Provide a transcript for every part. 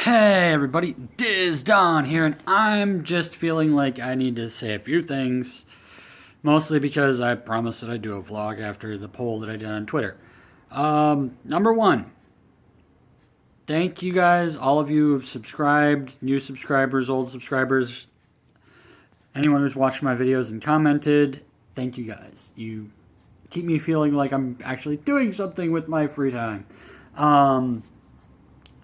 Hey everybody, Disdonn here, and I'm just feeling like I need to say a few things, mostly because I promised that I'd do a vlog after the poll that I did on Twitter. Number one, thank you guys, all of you who have subscribed, new subscribers, old subscribers, anyone who's watched my videos and commented, thank you guys. You keep me feeling like I'm actually doing something with my free time.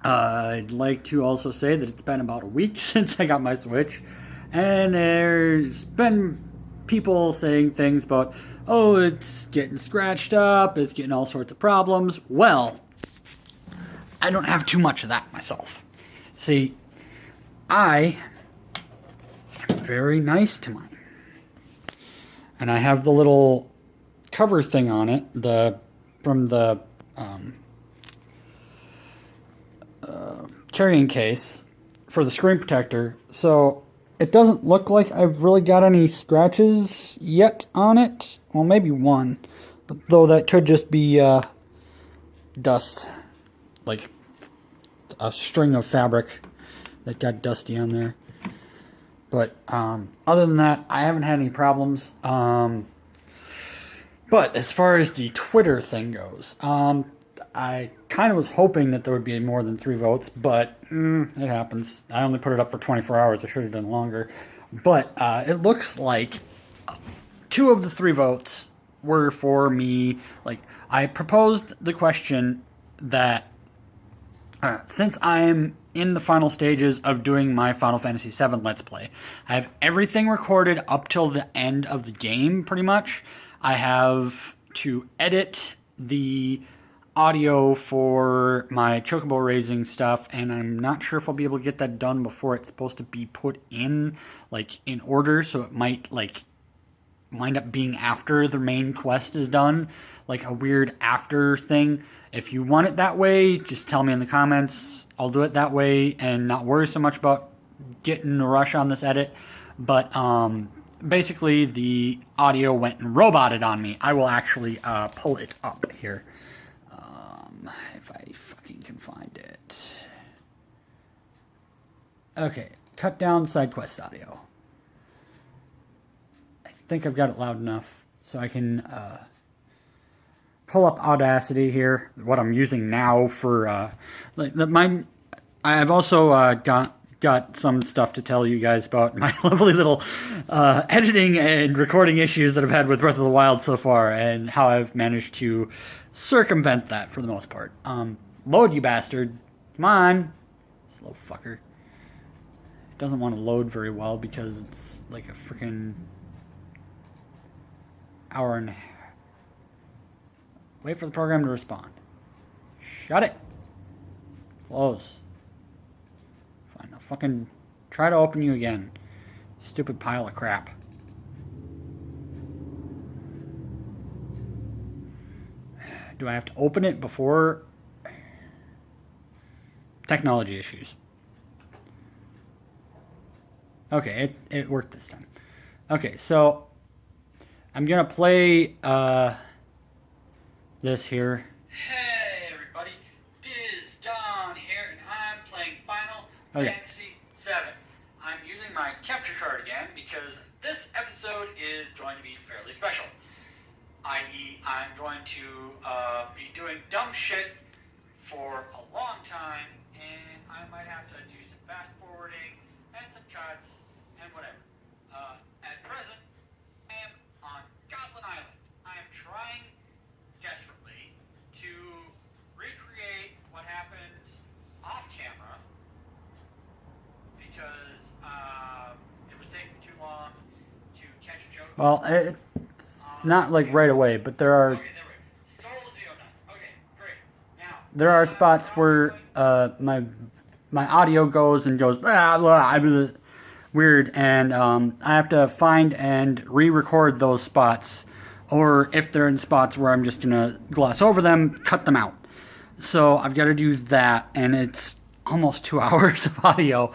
I'd like to also say that it's been about a week since I got my Switch, and there's been people saying things about, oh, it's getting scratched up, it's getting all sorts of problems. Well, I don't have too much of that myself. See, I am very nice to mine. And I have the little cover thing on it, from the carrying case for the screen protector, so it doesn't look like I've really got any scratches yet on it. Well, maybe one, but though that could just be dust, like a string of fabric that got dusty on there. But other than that, I haven't had any problems. But as far as the Twitter thing goes, I kind of was hoping that there would be more than 3 votes, but it happens. I only put it up for 24 hours. I should have done longer. But it looks like 2 of the 3 votes were for me. Like, I proposed the question that since I'm in the final stages of doing my Final Fantasy VII Let's Play, I have everything recorded up till the end of the game, pretty much. I have to edit the audio for my chocobo raising stuff, and I'm not sure if I'll be able to get that done before it's supposed to be put in, like, in order, so it might, like, wind up being after the main quest is done, like a weird after thing. If you want it that way, just tell me in the comments. I'll do it that way and not worry so much about getting a rush on this edit. But basically the audio went and roboted on me. I will actually pull it up here. If I fucking can find it. Okay, cut down side quest audio. I think I've got it loud enough so I can pull up Audacity here, what I'm using now for I've also got some stuff to tell you guys about my lovely little editing and recording issues that I've had with Breath of the Wild so far, and how I've managed to circumvent that for the most part. Load, you bastard. Come on. Slow fucker. It doesn't want to load very well because it's like a freaking hour and a half. Wait for the program to respond. Shut it. Close. Fine, I'll fucking try to open you again. Stupid pile of crap. Do I have to open it before? Technology issues. Okay, it worked this time. Okay, so I'm gonna play this here. Hey everybody, Disdonn here, and I'm playing Final Fantasy VII. I'm using my capture card again because this episode is going to be fairly special. I.e., I'm going to be doing dumb shit for a long time, and I might have to do some fast forwarding and some cuts and whatever. At present, I am on Goblin Island. I am trying desperately to recreate what happened off camera because it was taking too long to catch a joke. Well, not like right away, but there are there are spots where my audio goes blah, blah, blah, weird, and I have to find and re-record those spots, or if they're in spots where I'm just gonna gloss over them, cut them out. So I've got to do that, and it's almost 2 hours of audio.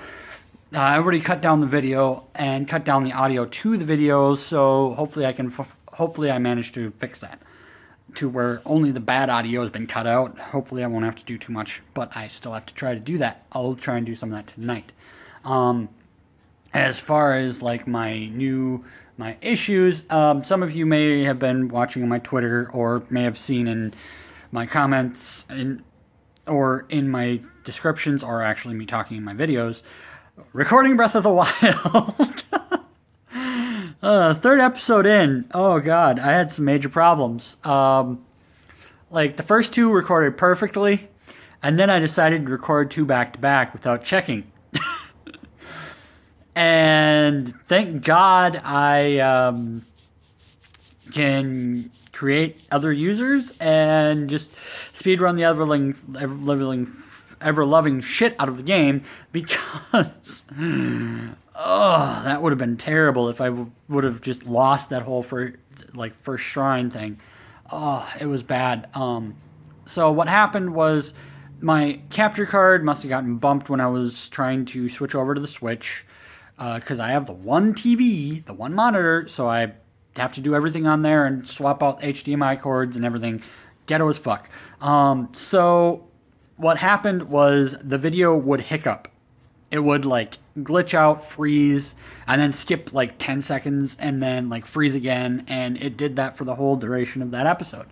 I already cut down the video and cut down the audio to the video, so hopefully I managed to fix that to where only the bad audio has been cut out. Hopefully I won't have to do too much, but I still have to try to do that. I'll try and do some of that tonight. As far as like my issues, some of you may have been watching on my Twitter or may have seen in my comments or in my descriptions, or actually me talking in my videos, recording Breath of the Wild. Third episode in, oh god, I had some major problems. Like the first two recorded perfectly, and then I decided to record two back to back without checking. And thank God I can create other users and just speedrun the ever-loving shit out of the game, because oh, that would have been terrible if I would have just lost that whole first shrine thing. Oh, it was bad. So what happened was my capture card must have gotten bumped when I was trying to switch over to the Switch, because I have the one TV, the one monitor, so I have to do everything on there and swap out HDMI cords and everything. Ghetto as fuck. So what happened was the video would hiccup. It would like glitch out, freeze, and then skip like 10 seconds and then like freeze again, and it did that for the whole duration of that episode.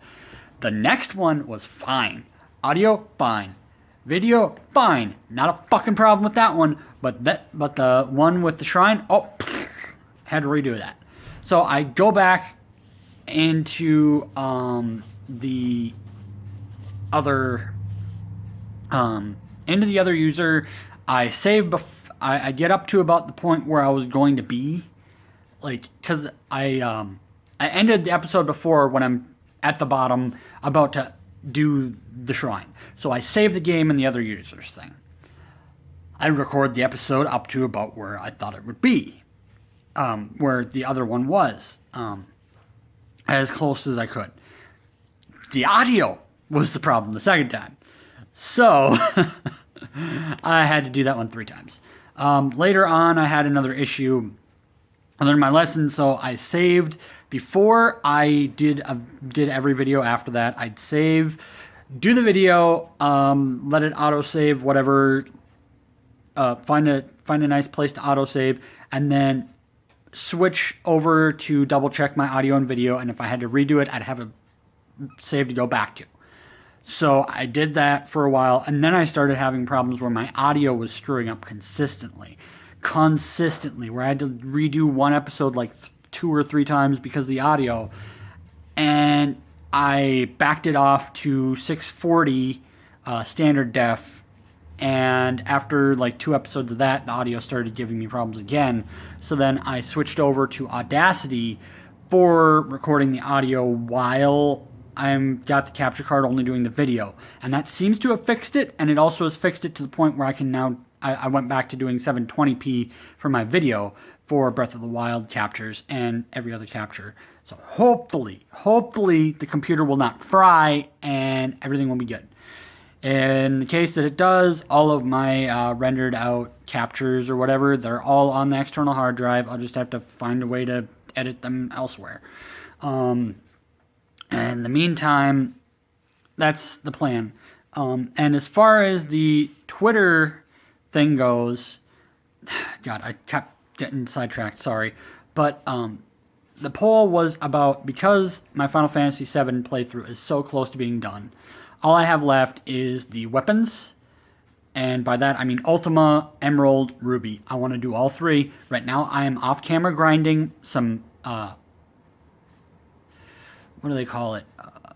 The next one was fine. Audio, fine. Video, fine. Not a fucking problem with that one, but the one with the shrine, oh, had to redo that. So I go back into the other user. I save I get up to about the point where I was going to be, like, because I ended the episode before when I'm at the bottom about to do the shrine. So I save the game in the other user's thing. I record the episode up to about where I thought it would be, where the other one was, as close as I could. The audio was the problem the second time. So I had to do that one 3 times. Later on, I had another issue. I learned my lesson, so I saved. Before I did every video after that, I'd save, do the video, let it autosave, whatever, find a nice place to autosave, and then switch over to double check my audio and video, and if I had to redo it, I'd have a save to go back to. So I did that for a while, and then I started having problems where my audio was screwing up consistently, where I had to redo one episode like 2 or 3 times because of the audio, and I backed it off to 640 standard def, and after like 2 episodes of that, the audio started giving me problems again. So then I switched over to Audacity for recording the audio while got the capture card only doing the video, and that seems to have fixed it, and it also has fixed it to the point where I can now, I went back to doing 720p for my video for Breath of the Wild captures and every other capture. So hopefully the computer will not fry and everything will be good. In the case that it does, all of my rendered out captures or whatever, they're all on the external hard drive. I'll just have to find a way to edit them elsewhere. And in the meantime, that's the plan. And as far as the Twitter thing goes, God, I kept getting sidetracked, sorry. But the poll was about, because my Final Fantasy VII playthrough is so close to being done, all I have left is the weapons, and by that I mean Ultima, Emerald, Ruby. I want to do all 3. Right now I am off-camera grinding some, what do they call it?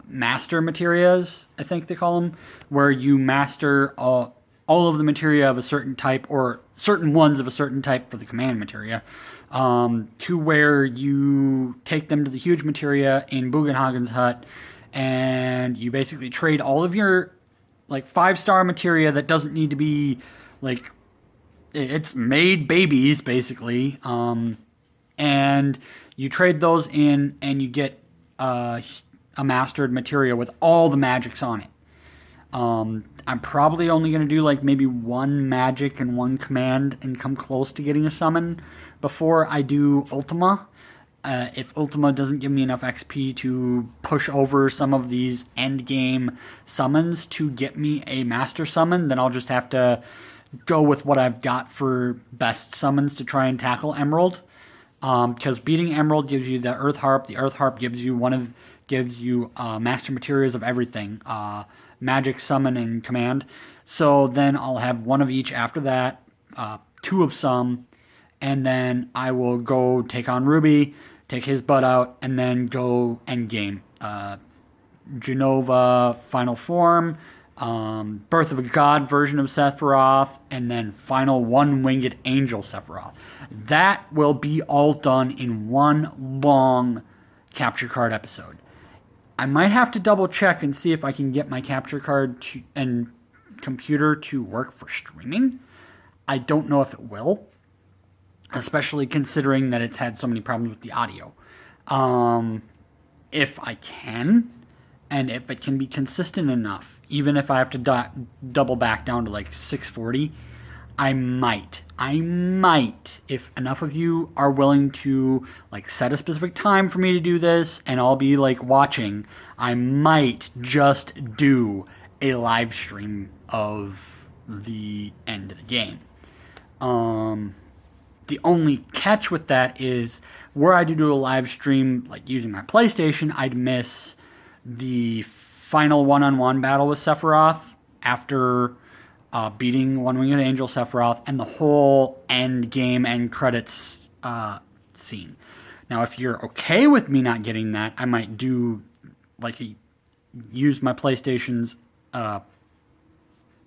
Master materias, I think they call them, where you master all of the materia of a certain type, or certain ones of a certain type for the command materia, to where you take them to the huge materia in Bugenhagen's hut, and you basically trade all of your like 5-star materia that doesn't need to be like, it's made babies basically, and you trade those in and you get a mastered materia with all the magics on it. I'm probably only going to do like maybe 1 magic and 1 command and come close to getting a summon before I do Ultima. If Ultima doesn't give me enough XP to push over some of these end game summons to get me a master summon, then I'll just have to go with what I've got for best summons to try and tackle Emerald. Because beating Emerald gives you the Earth Harp. The Earth Harp gives you master materials of everything, magic, summon, and command. So then I'll have one of each after that, two of some, and then I will go take on Ruby, take his butt out, and then go endgame. Genova, Final Form, Birth of a God version of Sephiroth, and then final one-winged angel Sephiroth. That will be all done in one long capture card episode. I might have to double check and see if I can get my capture card and computer to work for streaming. I don't know if it will, especially considering that it's had so many problems with the audio. If I can, and if it can be consistent enough, even if I have to double back down to like 640, I might, if enough of you are willing to like set a specific time for me to do this, and I'll be like watching, I might just do a live stream of the end of the game. The only catch with that is where I do a live stream, like using my PlayStation, I'd miss the final one-on-one battle with Sephiroth after beating One-Winged Angel Sephiroth and the whole end game and credits scene. Now, if you're okay with me not getting that, I might do use my PlayStation's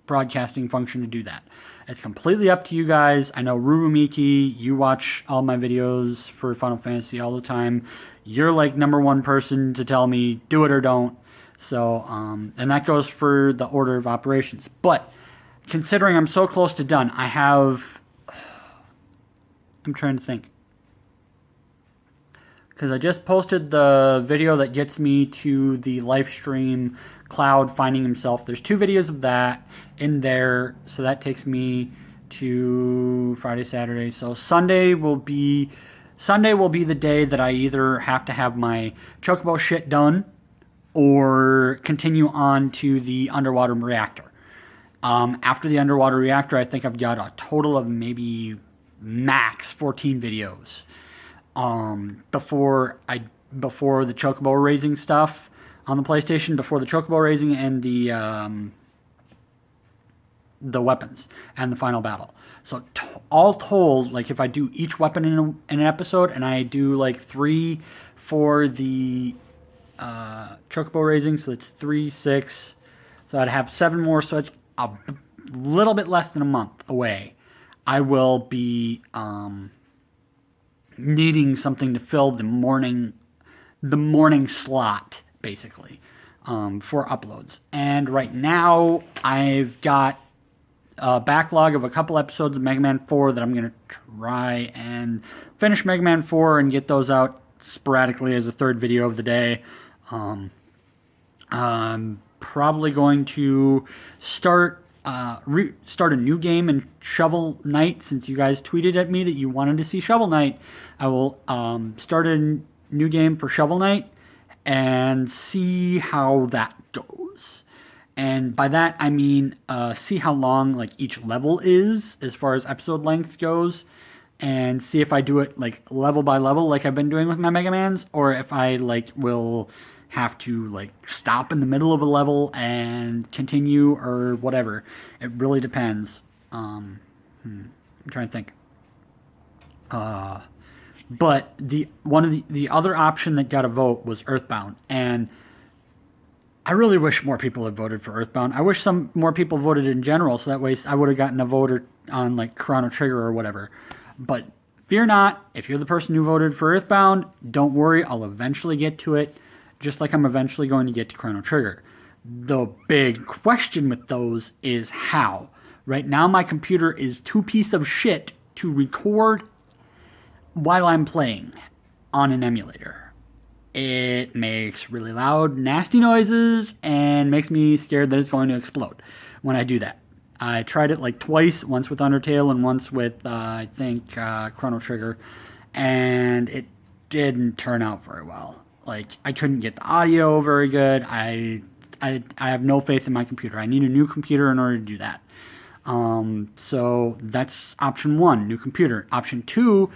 broadcasting function to do that. It's completely up to you guys. I know Rubumiki, you watch all my videos for Final Fantasy all the time. You're like number one person to tell me do it or don't. So, and that goes for the order of operations. But considering I'm so close to done, I'm trying to think. Because I just posted the video that gets me to the live stream Cloud finding himself. There's 2 videos of that in there, so that takes me to Friday, Saturday. So Sunday will be the day that I either have to have my Chocobo shit done or continue on to the underwater reactor. After the underwater reactor, I think I've got a total of maybe max 14 videos. Before the Chocobo raising stuff on the PlayStation, before the Chocobo raising and the weapons and the final battle. So all told, like if I do each weapon in an episode, and I do like 3 for the Chocobo raising, so it's 3, 6. So I'd have 7 more. So it's a little bit less than a month away. I will be needing something to fill the morning slot, basically, for uploads. And right now, I've got a backlog of a couple episodes of Mega Man 4 that I'm going to try and finish Mega Man 4 and get those out sporadically as a third video of the day. I'm probably going to start a new game in Shovel Knight, since you guys tweeted at me that you wanted to see Shovel Knight. I will start a new game for Shovel Knight and see how that goes. And by that I mean see how long like each level is as far as episode length goes, and see if I do it like level by level like I've been doing with my Mega Mans, or if I like will have to like stop in the middle of a level and continue or whatever. It really depends. I'm trying to think. But the other option that got a vote was Earthbound, and I really wish more people had voted for Earthbound. I wish some more people voted in general, so that way I would have gotten a vote on like Chrono Trigger or whatever. But fear not, if you're the person who voted for Earthbound, don't worry, I'll eventually get to it, just like I'm eventually going to get to Chrono Trigger. The big question with those is how. Right now my computer is too piece of shit to record while I'm playing on an emulator. It makes really loud, nasty noises and makes me scared that it's going to explode when I do that. I tried it like twice, once with Undertale and once with, I think, Chrono Trigger, and it didn't turn out very well. Like, I couldn't get the audio very good. I have no faith in my computer. I need a new computer in order to do that. So that's option 1, new computer. Option 2,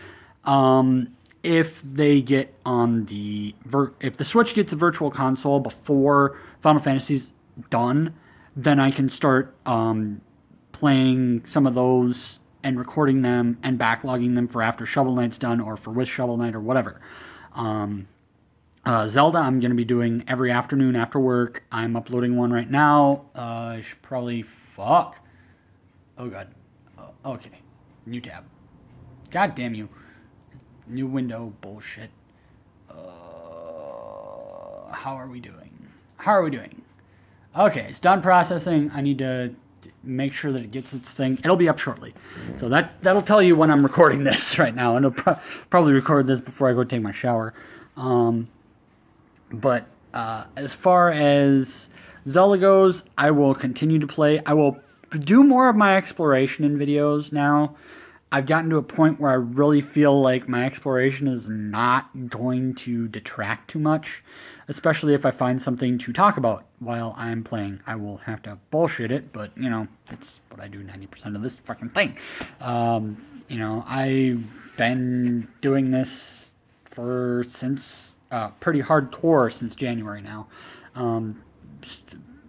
if they get on the if the Switch gets a virtual console before Final Fantasy's done, then I can start playing some of those and recording them and backlogging them for after Shovel Knight's done or for with Shovel Knight or whatever. Zelda, I'm going to be doing every afternoon after work. I'm uploading one right now. I should probably... Fuck. Oh, God. Okay. New tab. God damn you. New window bullshit. How are we doing? How are we doing? Okay, it's done processing. I need to make sure that it gets its thing. It'll be up shortly. So that'll tell you when I'm recording this right now. And I'll probably record this before I go take my shower. But as far as Zelda goes, I will continue to play. I will do more of my exploration in videos now. I've gotten to a point where I really feel like my exploration is not going to detract too much, especially if I find something to talk about while I'm playing. I will have to bullshit it, but, you know, it's what I do 90% of this fucking thing. You know, I've been doing this since pretty hardcore since January now,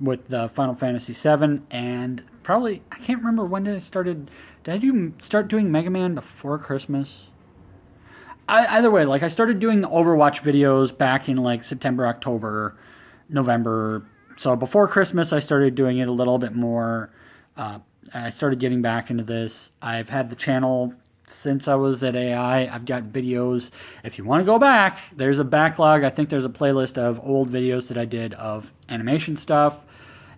with the Final Fantasy VII, and probably, I can't remember when did I started. Did I start doing Mega Man before Christmas? Either way, like, I started doing the Overwatch videos back in like September, October, November. So before Christmas, I started doing it a little bit more. I started getting back into this. I've had the channel since I was at AI. I've got videos. If you want to go back, there's a backlog. I think there's a playlist of old videos that I did of animation stuff.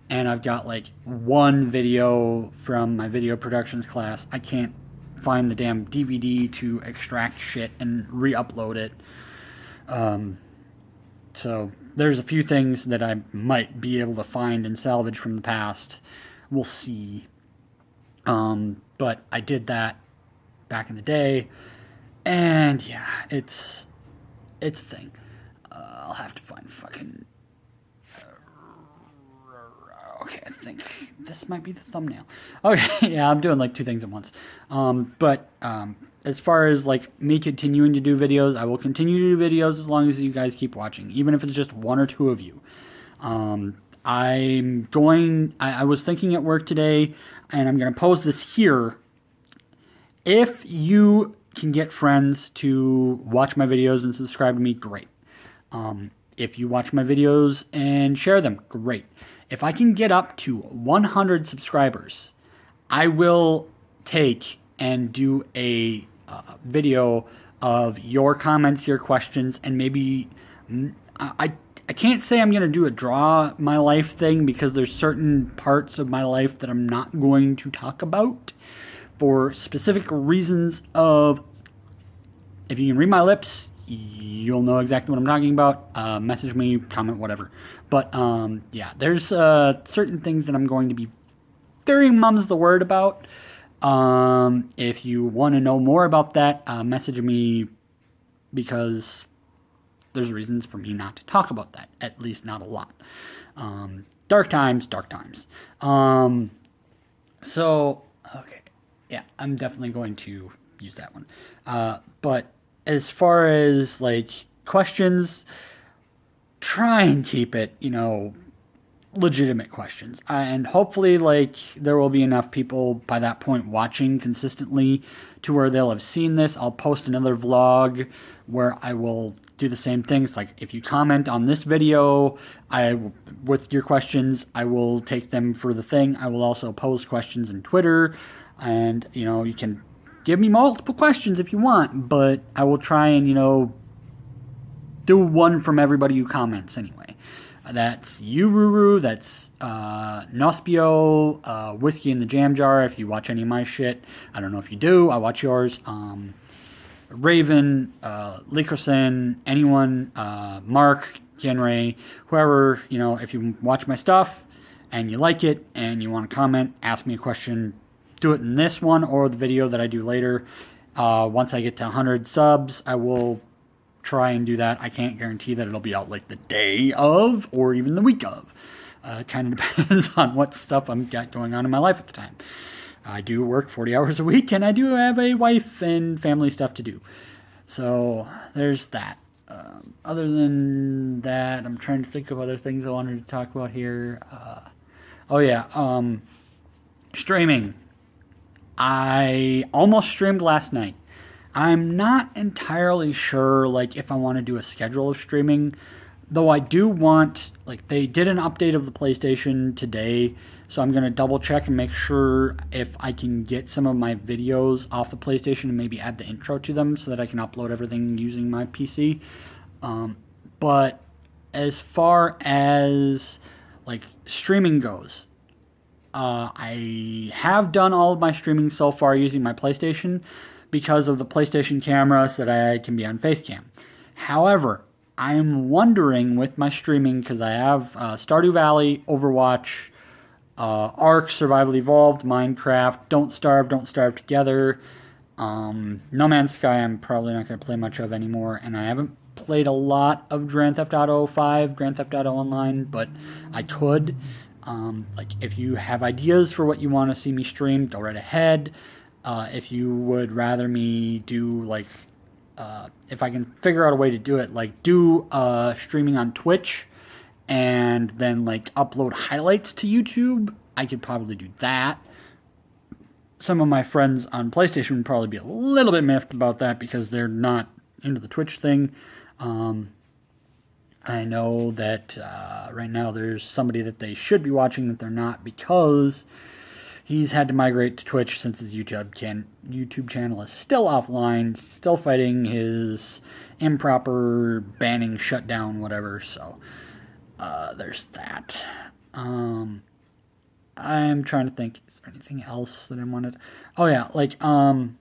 And I've got like one video from my video productions class. I can't find the damn DVD to extract shit and re-upload it. So there's a few things that I might be able to find and salvage from the past. We'll see. But I did that back in the day. And yeah, it's a thing. I'll have to find fucking... Okay, I think this might be the thumbnail. Okay, yeah, I'm doing like two things at once. But as far as like me continuing to do videos, I will continue to do videos as long as you guys keep watching, even if it's just one or two of you. I was thinking at work today, and I'm going to post this here. If you can get friends to watch my videos and subscribe to me, great. If you watch my videos and share them, great. If I can get up to 100 subscribers, I will take and do a video of your comments, your questions, and maybe... I can't say I'm going to do a draw my life thing because there's certain parts of my life that I'm not going to talk about for specific reasons of... If you can read my lips, you'll know exactly what I'm talking about. Message me, comment, whatever. But, yeah, there's certain things that I'm going to be very mum's the word about. If you want to know more about that, message me, because there's reasons for me not to talk about that. At least not a lot. Dark times, dark times. So, okay. Yeah, I'm definitely going to use that one. But as far as, like, questions, try and keep it, you know, legitimate questions. And hopefully, like, there will be enough people by that point watching consistently to where they'll have seen this. I'll post another vlog where I will do the same things. Like, if you comment on this video, with your questions, I will take them for the thing. I will also post questions in Twitter. And, you know, you can give me multiple questions if you want, but I will try and, you know, do one from everybody who comments anyway. That's you, Ruru. That's Nospio, Whiskey in the Jam Jar. If you watch any of my shit, I don't know if you do. I watch yours. Raven, Likerson, anyone, Mark, Genray, whoever, you know, if you watch my stuff and you like it and you want to comment, ask me a question, do it in this one or the video that I do later. Once I get to 100 subs, I will try and do that. I can't guarantee that it'll be out like the day of or even the week of. Kind of depends on what stuff I'm got going on in my life at the time. I do work 40 hours a week, and I do have a wife and family stuff to do. So there's that. Other than that, I'm trying to think of other things I wanted to talk about here. Streaming. I almost streamed last night. I'm not entirely sure, like, if I want to do a schedule of streaming, though I do want, like, they did an update of the PlayStation today, so I'm going to double check and make sure if I can get some of my videos off the PlayStation and maybe add the intro to them so that I can upload everything using my PC. But as far as, like, streaming goes, I have done all of my streaming so far using my PlayStation because of the PlayStation camera so that I can be on Facecam. However, I'm wondering with my streaming, because I have Stardew Valley, Overwatch, Ark, Survival Evolved, Minecraft, Don't Starve Together, No Man's Sky I'm probably not going to play much of anymore, and I haven't played a lot of Grand Theft Auto 5, Grand Theft Auto Online, but I could. Like, if you have ideas for what you want to see me stream, go right ahead. If you would rather me do, like, if I can figure out a way to do it, like, do streaming on Twitch and then, like, upload highlights to YouTube, I could probably do that. Some of my friends on PlayStation would probably be a little bit miffed about that because they're not into the Twitch thing. I know that right now there's somebody that they should be watching that they're not because he's had to migrate to Twitch since his YouTube channel is still offline, still fighting his improper banning, shutdown, whatever. So there's that. I'm trying to think. Is there anything else that I wanted? Oh yeah, like and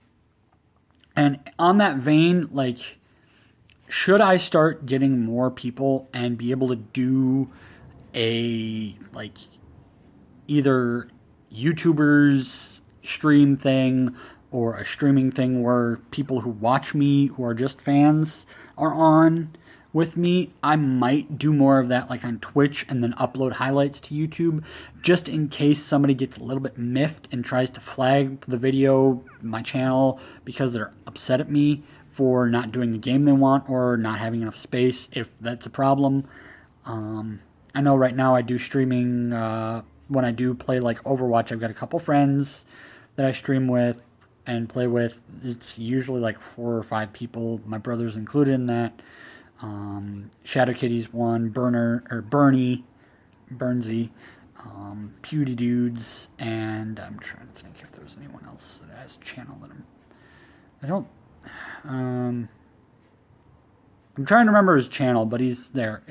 on that vein, like, should I start getting more people and be able to do a, like, either YouTubers stream thing or a streaming thing where people who watch me, who are just fans, are on with me? I might do more of that, like, on Twitch, and then upload highlights to YouTube, just in case somebody gets a little bit miffed and tries to flag the video, my channel, because they're upset at me for not doing the game they want or not having enough space, if that's a problem. I know right now I do streaming, when I do play, like, Overwatch, I've got a couple friends that I stream with and play with. It's usually like 4 or 5 people, my brother's included in that. Shadow Kitty's one, Bernie, Burnsy, Pewdy Dudes, and I'm trying to think if there's anyone else that has a channel that I'm trying to remember his channel, but he's there.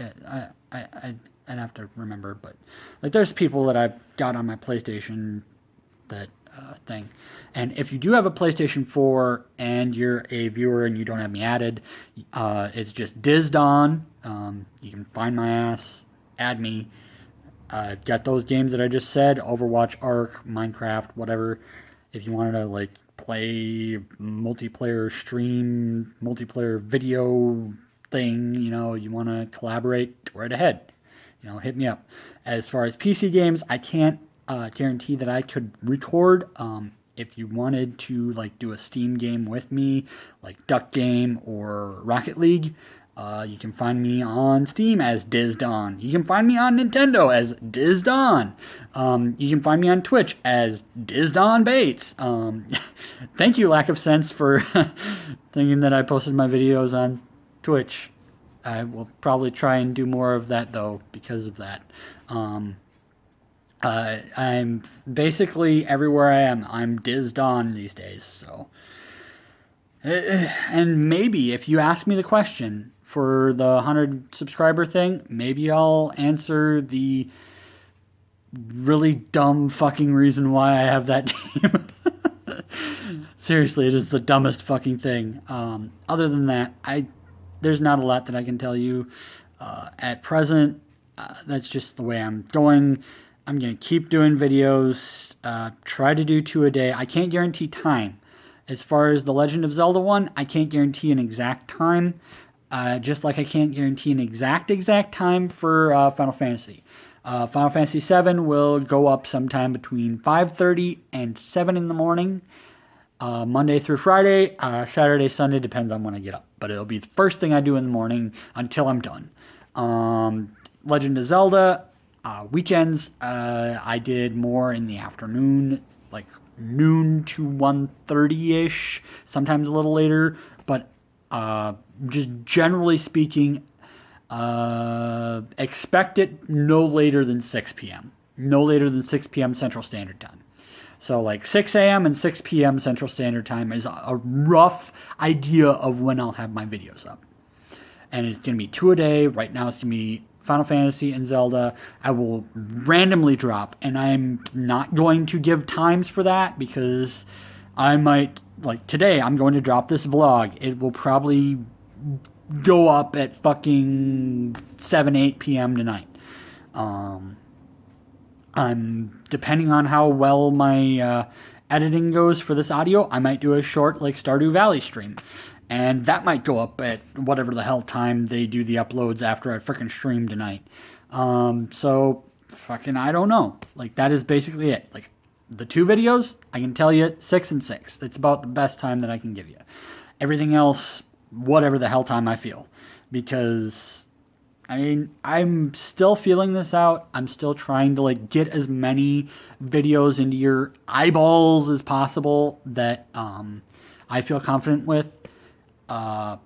I'd have to remember, but, like, there's people that I've got on my PlayStation that thing. And if you do have a PlayStation 4 and you're a viewer and you don't have me added, it's just Disdonn. You can find my ass, add me. I've got those games that I just said, Overwatch, Ark, Minecraft, whatever. If you wanted to, like, play multiplayer stream, multiplayer video thing, you know, you want to collaborate, go right ahead. You know, hit me up. As far as PC games, I can't guarantee that I could record. If you wanted to, like, do a Steam game with me, like Duck Game or Rocket League, you can find me on Steam as Disdonn. You can find me on Nintendo as Disdonn. You can find me on Twitch as Disdonn Bates. Thank you, Lack of Sense, for thinking that I posted my videos on Twitch. I will probably try and do more of that, though, because of that. I'm basically everywhere I am. I'm Disdonn these days, so. And maybe if you ask me the question for the 100 subscriber thing, maybe I'll answer the really dumb fucking reason why I have that name. Seriously, it is the dumbest fucking thing. Other than that, there's not a lot that I can tell you. At present, that's just the way I'm going. I'm going to keep doing videos, try to do 2 a day. I can't guarantee time. As far as the Legend of Zelda one, I can't guarantee an exact time. just like I can't guarantee an exact time for Final Fantasy. Final Fantasy 7 will go up sometime between 5:30 and 7 in the morning, Monday through Friday. Saturday, Sunday depends on when I get up, but it'll be the first thing I do in the morning until I'm done. Legend of Zelda, weekends, I did more in the afternoon, like noon to 1:30ish, sometimes a little later, but just generally speaking, expect it no later than 6 p.m. No later than 6 p.m. Central Standard Time. So like 6 a.m. and 6 p.m. Central Standard Time is a rough idea of when I'll have my videos up. And it's going to be 2 a day. Right now it's going to be Final Fantasy and Zelda. I will randomly drop, and I'm not going to give times for that because I might, like today, I'm going to drop this vlog. It will probably go up at fucking 7, 8 p.m. tonight. I'm, depending on how well my editing goes for this audio, I might do a short, like, Stardew Valley stream. And that might go up at whatever the hell time they do the uploads after I freaking stream tonight. So, fucking, I don't know. Like, that is basically it. Like, the 2 videos, I can tell you, 6 and 6. That's about the best time that I can give you. Everything else, whatever the hell time I feel. Because, I mean, I'm still feeling this out. I'm still trying to, like, get as many videos into your eyeballs as possible that I feel confident with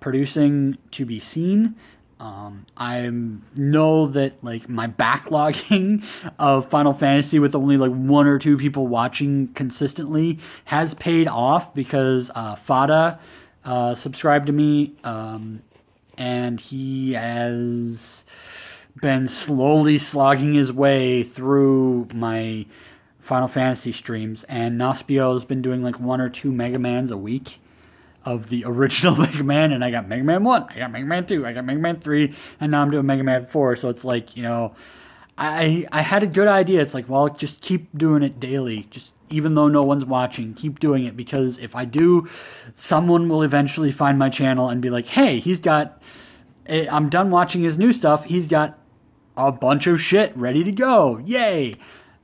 producing to be seen. I know that, like, my backlogging of Final Fantasy with only, like, 1 or 2 people watching consistently has paid off because Fada subscribed to me, and he has been slowly slogging his way through my Final Fantasy streams, and Nospio's been doing like 1 or 2 Mega Mans a week of the original Mega Man, and I got Mega Man 1, I got Mega Man 2, I got Mega Man 3, and now I'm doing Mega Man 4, so it's like, you know, I had a good idea. It's like, well, just keep doing it daily, just even though no one's watching, keep doing it, because if I do, someone will eventually find my channel and be like, hey, I'm done watching his new stuff, he's got a bunch of shit ready to go, yay!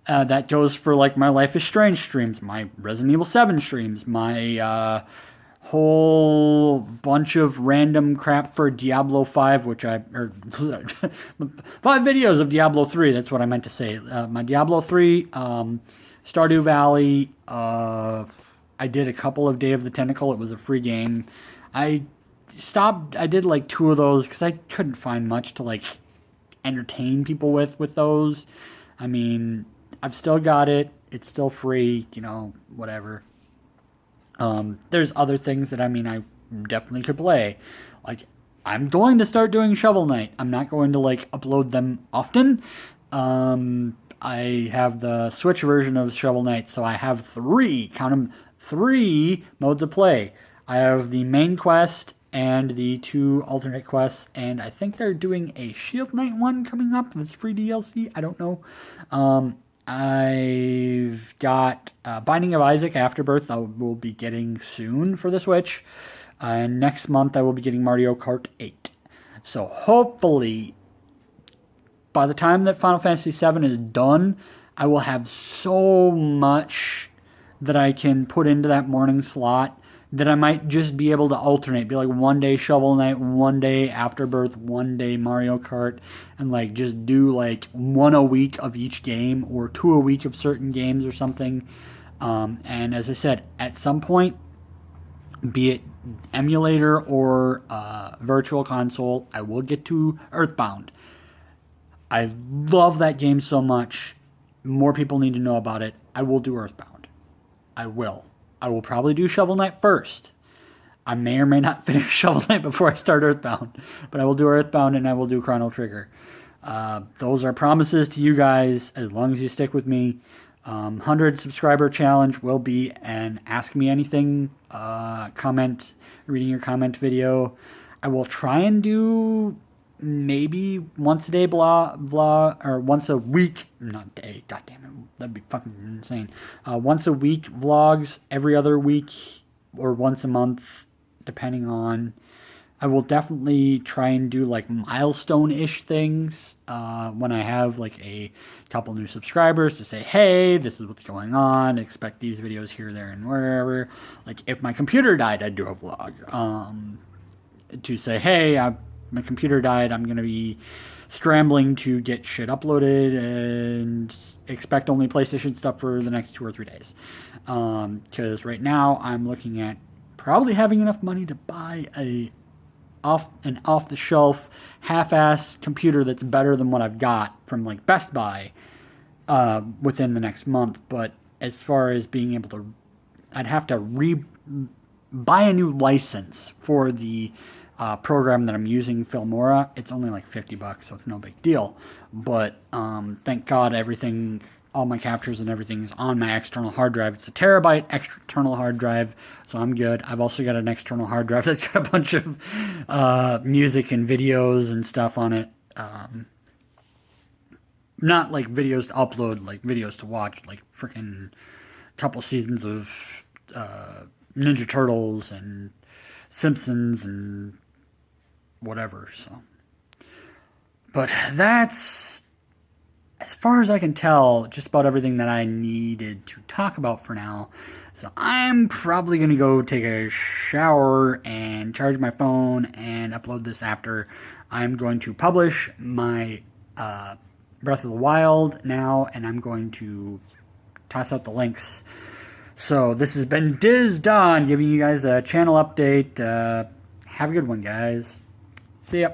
That goes for, like, my Life is Strange streams, my Resident Evil 7 streams, my whole bunch of random crap for Diablo 5, or 5 videos of Diablo 3, that's what I meant to say. My Diablo 3, Stardew Valley, I did a couple of Day of the Tentacle, it was a free game. I did like 2 of those because I couldn't find much to, like, entertain people with those. I mean, I've still got it, it's still free, you know, whatever. There's other things that, I mean, I definitely could play. Like, I'm going to start doing Shovel Knight. I'm not going to, like, upload them often. I have the Switch version of Shovel Knight, so I have 3, count them, 3 modes of play. I have the main quest and the 2 alternate quests, and I think they're doing a Shield Knight one coming up. It's free DLC. I don't know. I've got Binding of Isaac Afterbirth I will be getting soon for the Switch. And next month I will be getting Mario Kart 8. So hopefully, by the time that Final Fantasy 7 is done, I will have so much that I can put into that morning slot that I might just be able to alternate. Be like 1 day Shovel Knight, 1 day Afterbirth, 1 day Mario Kart, and like just do like 1 a week of each game or 2 a week of certain games or something. And as I said, at some point, be it emulator or virtual console, I will get to Earthbound. I love that game so much. More people need to know about it. I will do Earthbound. I will probably do Shovel Knight first. I may or may not finish Shovel Knight before I start Earthbound. But I will do Earthbound and I will do Chrono Trigger. Those are promises to you guys as long as you stick with me. 100 subscriber challenge will be an Ask Me Anything comment, reading your comment video. I will try and do maybe once a day vlog, or once a week, not day, god damn it, that'd be fucking insane. Once a week vlogs every other week, or once a month, depending on I will definitely try and do like milestone-ish things when I have like a couple new subscribers to say, hey, this is what's going on. Expect these videos here, there, and wherever. Like if my computer died, I'd do a vlog to say, hey, my computer died. I'm gonna be scrambling to get shit uploaded and expect only PlayStation stuff for the next 2 or 3 days. Because right now I'm looking at probably having enough money to buy an off-the-shelf, half-ass computer that's better than what I've got from like Best Buy within the next month. But as far as being able to, I'd have to buy a new license for the program that I'm using, Filmora. It's only like $50, so it's no big deal. But thank God all my captures and everything is on my external hard drive. It's a terabyte external hard drive, so I'm good. I've also got an external hard drive that's got a bunch of music and videos and stuff on it. Not like videos to upload, like videos to watch, like freaking couple seasons of Ninja Turtles and Simpsons and whatever. So, but that's, as far as I can tell, just about everything that I needed to talk about for now. So I'm probably going to go take a shower and charge my phone and upload this after. I'm going to publish my Breath of the Wild now, and I'm going to toss out the links. So this has been Disdonn giving you guys a channel update. Have a good one, guys. See ya.